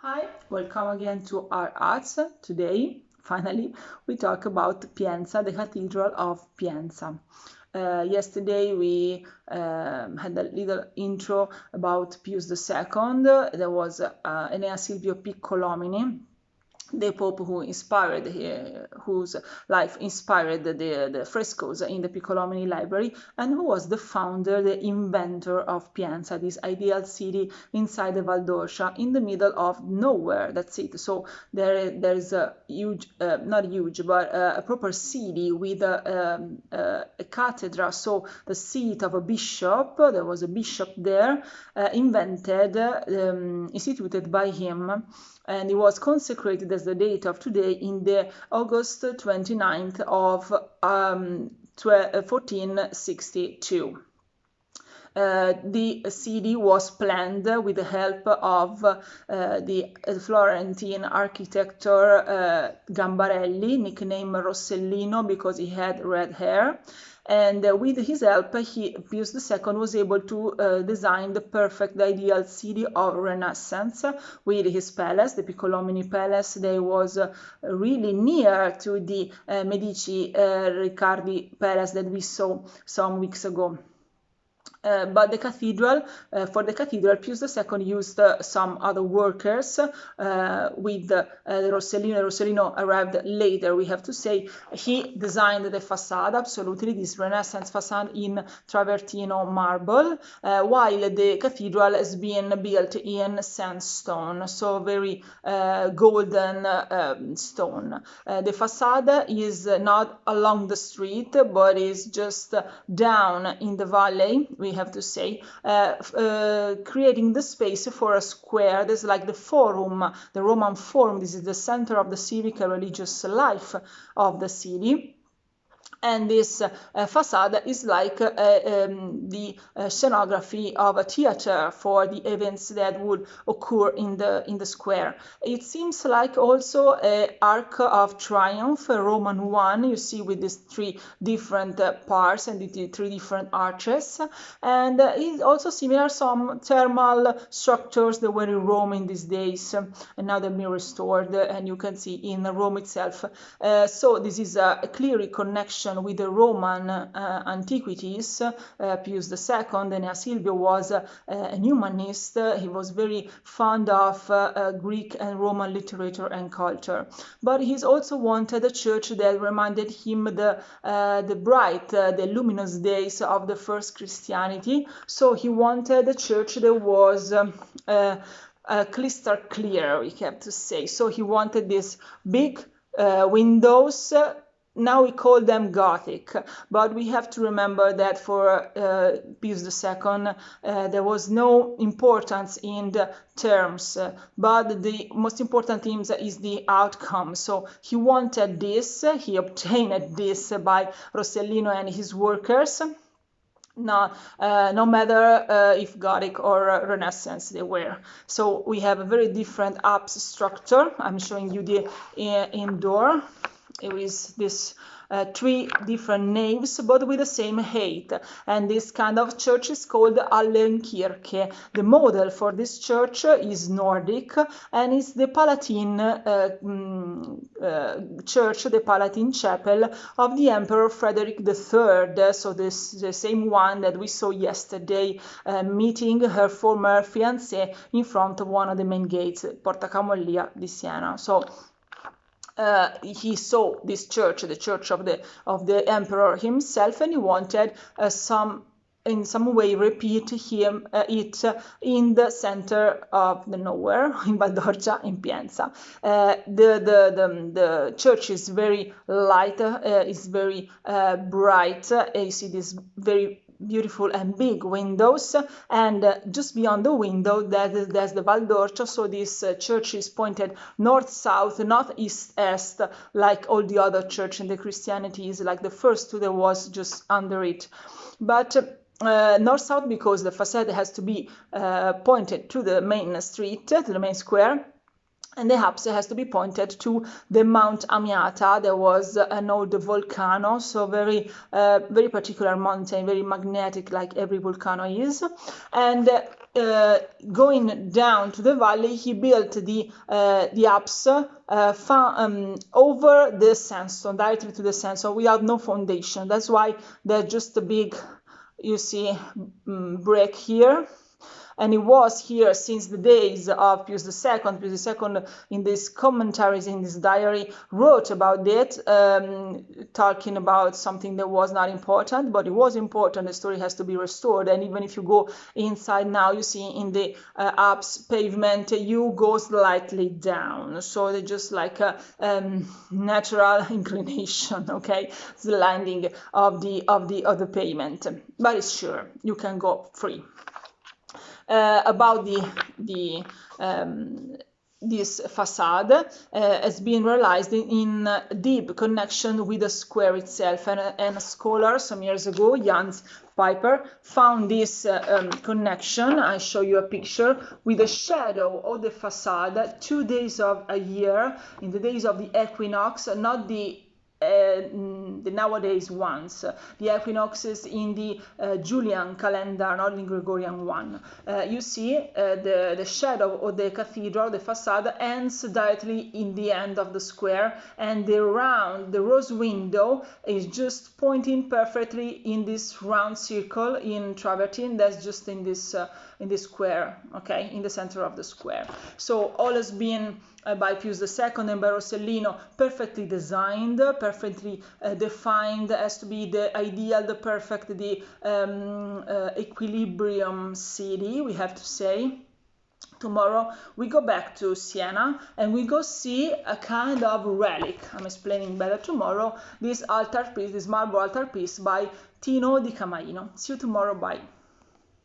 Hi, welcome again to our arts. Today, finally, we talk about Pienza, the Cathedral of Pienza. Yesterday we had a little intro about Pius II. There was Enea Silvio Piccolomini, the Pope who inspired, whose life inspired the frescoes in the Piccolomini library, and who was the founder, the inventor of Pienza, this ideal city inside the Valdorcia, in the middle of nowhere. That's it. So there's a huge, not huge, but a proper city with a cathedral, so the seat of a bishop. There was a bishop there, instituted by him, and it was consecrated as the date of today in the August 29th of 1462. The city was planned with the help of the Florentine architect Gambarelli, nicknamed Rossellino because he had red hair. And with his help, Pius II was able to design the perfect, ideal city of Renaissance with his palace, the Piccolomini Palace. They was really near to the Medici Riccardi Palace that we saw some weeks ago. But the cathedral, for the cathedral, Pius II used some other workers with Rossellino. Rossellino arrived later, we have to say. He designed the facade, absolutely, this Renaissance facade in travertino marble, while the cathedral has been built in sandstone, so very golden stone. The facade is not along the street, but is just down in the valley, we have to say, creating the space for a square. There's like the forum, the Roman forum. This is the center of the civic and religious life of the city. And this facade is like the scenography of a theater for the events that would occur in the square. It seems like also an Arc of Triumph, a Roman one, you see, with these three different parts and the three different arches. And it's also similar some thermal structures that were in Rome in these days, and now they've been restored, and you can see in Rome itself. So this is a clear connection with the Roman antiquities. Pius II, Enea Silvio, was a humanist. He was very fond of Greek and Roman literature and culture. But he's also wanted a church that reminded him the bright, the luminous days of the first Christianity. So he wanted a church that was crystal clear, we have to say. So he wanted these big windows. Now we call them Gothic, but we have to remember that for Pius II there was no importance in the terms, but the most important thing is the outcome. So he wanted this, he obtained this by Rossellino and his workers. No matter if Gothic or Renaissance they were. So we have a very different apse structure. I'm showing you the indoor. It is this three different naves, but with the same height. And this kind of church is called Allenkirche. The model for this church is Nordic, and it's the Palatine church, the Palatine chapel of the Emperor Frederick III. So this the same one that we saw yesterday, meeting her former fiancé in front of one of the main gates, Porta Camollia di Siena. So he saw this church, the church of the emperor himself, and he wanted in some way repeat it in the center of the nowhere, in Valdorcia, in Pienza. The church is very light, is very bright. You see this very beautiful and big windows, and just beyond the window there's the Valdorcia. So this church is pointed north-south, not east-est, like all the other church in the Christianity is like the first two that was just under it. But north-south because the facade has to be pointed to the main street, to the main square. And the apse has to be pointed to the Mount Amiata. There was an old volcano, so very particular mountain, very magnetic, like every volcano is. And going down to the valley, he built the apse over the sandstone, directly to the sandstone, without no foundation. That's why there's just a big, you see, break here. And it was here since the days of Pius II. Pius II, in these commentaries, in this diary, wrote about it, talking about something that was not important, but it was important. The story has to be restored. And even if you go inside now, you see in the apse pavement, you go slightly down. So they're just like a natural inclination, okay? It's the landing of the pavement. But it's sure, you can go free. About this facade has been realized in deep connection with the square itself, and a scholar some years ago, Jans Piper, found this connection. I show you a picture with the shadow of the facade 2 days of a year, in the days of the equinox, not the nowadays ones, the equinoxes in the Julian calendar, not in Gregorian one. You see the shadow of the cathedral, the facade, ends directly in the end of the square, and the rose window is just pointing perfectly in this round circle in travertine that's just in this square, okay, in the center of the square. So all has been by Pius II and by Rossellino perfectly designed, perfectly defined as to be the ideal, the perfect, the equilibrium city, we have to say. Tomorrow we go back to Siena and we go see a kind of relic. I'm explaining better tomorrow. This altarpiece, this marble altarpiece by Tino di Camaino. See you tomorrow. Bye.